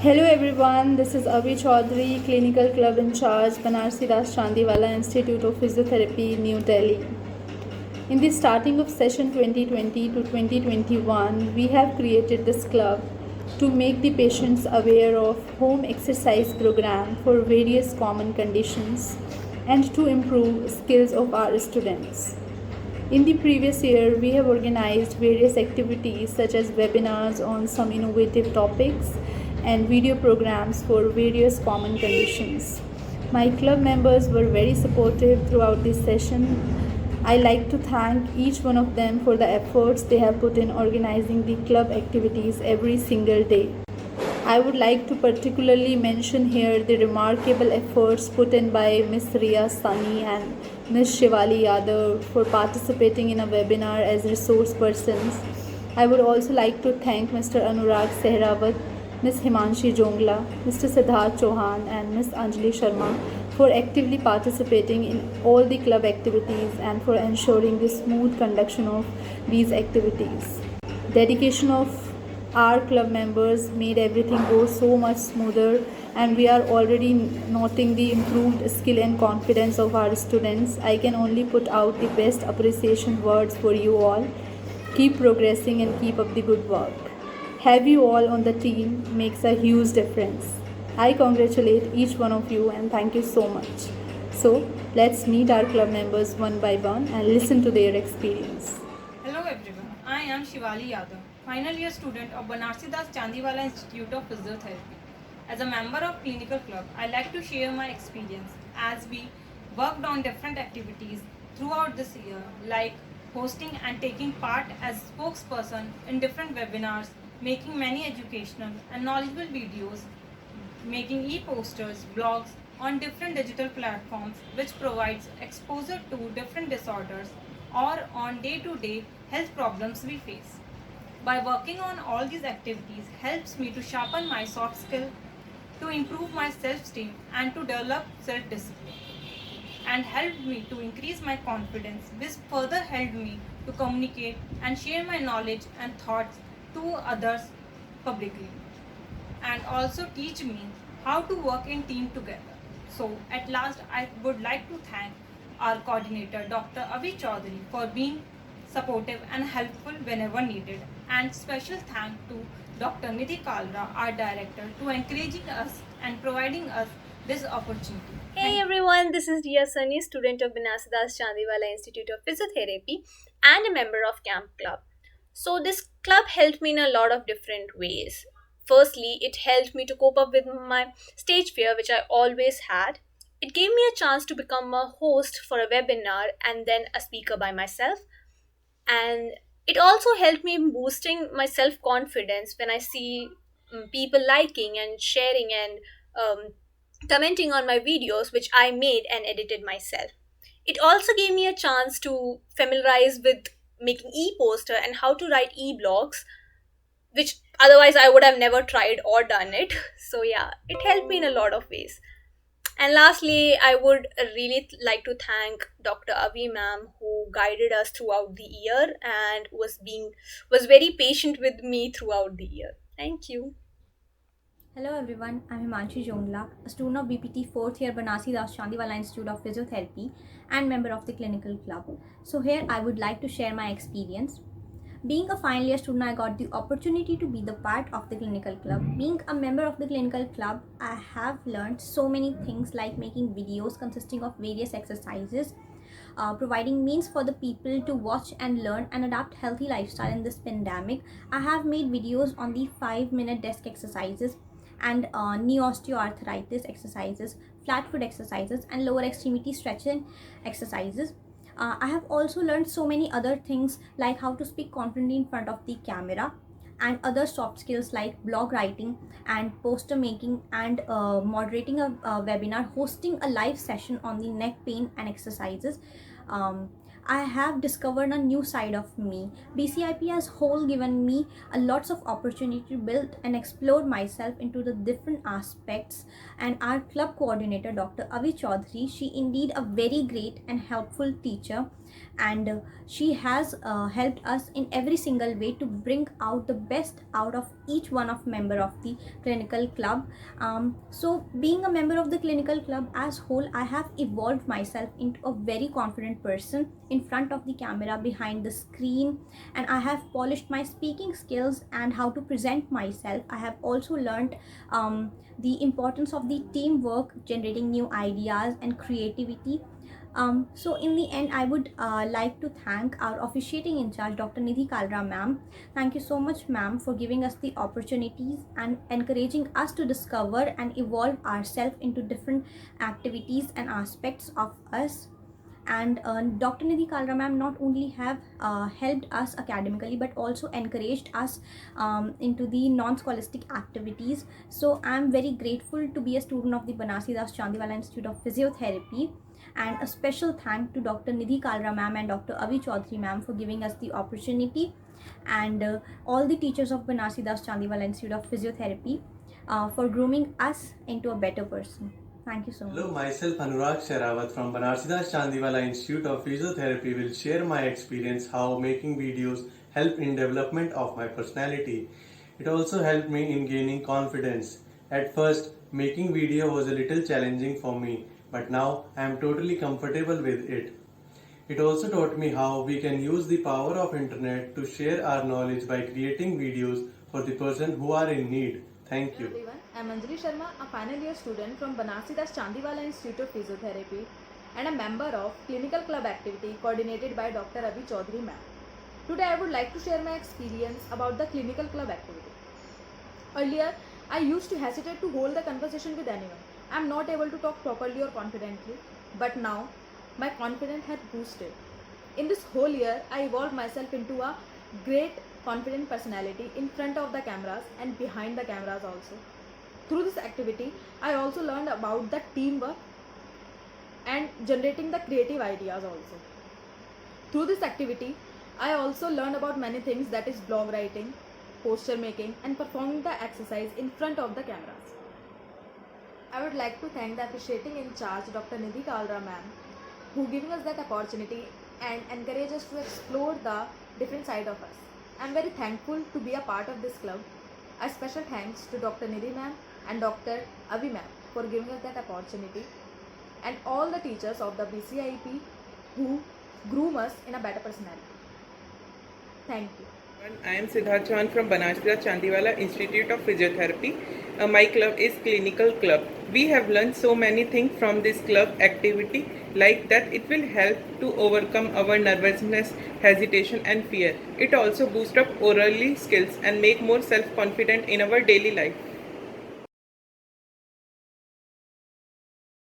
Hello everyone, this is Avi Chaudhary, Clinical Club in Charge, Banarsi Das Chandiwala Institute of Physiotherapy, New Delhi. In the starting of session 2020 to 2021, we have created this club to make the patients aware of home exercise program for various common conditions and to improve skills of our students. In the previous year, we have organized various activities such as webinars on some innovative topics and video programs for various common conditions. My club members were very supportive throughout this session. I like to thank each one of them for the efforts they have put in organizing the club activities every single day. I would like to particularly mention here the remarkable efforts put in by Ms. Riya Sani and Ms. Shivali Yadav for participating in a webinar as resource persons. I would also like to thank Mr. Anurag Sehrawat, Ms. Himanshi Jongla, Mr. Siddharth Chauhan and Ms. Anjali Sharma for actively participating in all the club activities and for ensuring the smooth conduction of these activities. Dedication of our club members made everything go so much smoother, and we are already noting the improved skill and confidence of our students. I can only put out the best appreciation words for you all. Keep progressing and keep up the good work. Have you all on the team makes a huge difference. I congratulate each one of you and thank you so much. So let's meet our club members one by one and listen to their experience. Hello everyone, I am Shivali Yadav, final year student of Banarsi Das Chandiwala Institute of Physiotherapy. As a member of Clinical Club, I like to share my experience as we worked on different activities throughout this year, like hosting and taking part as spokesperson in different webinars, making many educational and knowledgeable videos, making e-posters, blogs on different digital platforms which provides exposure to different disorders or on day-to-day health problems we face. By working on all these activities helps me to sharpen my soft skill, to improve my self-esteem and to develop self-discipline, and helped me to increase my confidence. This further helped me to communicate and share my knowledge and thoughts to others publicly, and also teach me how to work in team together. So at last I would like to thank our coordinator Dr. Avi Chaudhary for being supportive and helpful whenever needed, and special thank to Dr. Nidhi Kalra, our director, to encouraging us and providing us this opportunity. Hey everyone, this is Riya Sunny, student of Binasidas Chandiwala Institute of Physiotherapy and a member of Camp Club. So, this club helped me in a lot of different ways. Firstly, it helped me to cope up with my stage fear, which I always had. It gave me a chance to become a host for a webinar and then a speaker by myself. And it also helped me in boosting my self confidence when I see people liking and sharing and commenting on my videos, which I made and edited myself. It also gave me a chance to familiarize with making e-poster and how to write e-blogs, which otherwise I would have never tried or done it. So yeah, it helped me in a lot of ways. And lastly, I would really like to thank Dr. Avi ma'am, who guided us throughout the year and was very patient with me throughout the year. Thank you. Hello everyone, I'm Himanshi Jongla, a student of BPT 4th year Banasi Das Chandiwala Institute of Physiotherapy and member of the Clinical Club. So here I would like to share my experience. Being a final year student, I got the opportunity to be the part of the Clinical Club. Being a member of the Clinical Club, I have learned so many things like making videos consisting of various exercises, providing means for the people to watch and learn and adapt healthy lifestyle in this pandemic. I have made videos on the 5-minute desk exercises and knee osteoarthritis exercises, flat foot exercises, and lower extremity stretching exercises. I have also learned so many other things like how to speak confidently in front of the camera and other soft skills like blog writing and poster making and moderating a webinar, hosting a live session on the neck pain and exercises. I have discovered a new side of me. BCIP as whole given me a lots of opportunity to build and explore myself into the different aspects, and our club coordinator Dr. Avi Chaudhary, she indeed a very great and helpful teacher. and she has helped us in every single way to bring out the best out of each one of member of the clinical club. So being a member of the clinical club as whole, I have evolved myself into a very confident person in front of the camera, behind the screen, and I have polished my speaking skills and how to present myself. I have also learned the importance of the teamwork, generating new ideas and creativity. So in the end, I would like to thank our officiating in charge, Dr. Nidhi Kalra ma'am. Thank you so much, ma'am, for giving us the opportunities and encouraging us to discover and evolve ourselves into different activities and aspects of us. And Dr. Nidhi Kalra ma'am not only have helped us academically but also encouraged us into the non-scholastic activities. So I'm very grateful to be a student of the Banarsi Das Chandiwala Institute of Physiotherapy, and a special thank to Dr. Nidhi Kalra ma'am and Dr. Avi Chaudhary ma'am for giving us the opportunity, and all the teachers of Banarsi Das Chandiwala Institute of Physiotherapy for grooming us into a better person. Thank you so much. Hello, myself Anurag Sherawat from Banarsi Das Chandiwala Institute of Physiotherapy will share my experience how making videos help in development of my personality. It also helped me in gaining confidence. At first, making video was a little challenging for me, but now I am totally comfortable with it. It also taught me how we can use the power of internet to share our knowledge by creating videos for the person who are in need. Thank you. Hello everyone, I am Anjali Sharma, a final year student from Banarsi Das Chandiwala Institute of Physiotherapy and a member of Clinical Club activity coordinated by Dr. Avi Chaudhary ma'am. Today I would like to share my experience about the Clinical Club activity. Earlier, I used to hesitate to hold the conversation with anyone. I am not able to talk properly or confidently, but now my confidence has boosted. In this whole year, I evolved myself into a great confident personality in front of the cameras and behind the cameras also. Through this activity, I also learned about the teamwork and generating the creative ideas also. Through this activity, I also learned about many things, that is blog writing, posture making and performing the exercise in front of the cameras. I would like to thank the officiating in charge Dr. Nidhi Kalra ma'am, who giving us that opportunity and encourage us to explore the different side of us. I am very thankful to be a part of this club. A special thanks to Dr. Nidhi ma'am and Dr. Avi ma'am for giving us that opportunity, and all the teachers of the BCIP who groom us in a better personality. Thank you. I am Siddharth Chauhan from Banarsi Das Chandiwala Institute of Physiotherapy. My club is Clinical Club. We have learned so many things from this club activity, like that it will help to overcome our nervousness, hesitation and fear. It also boosts up orally skills and make more self-confident in our daily life.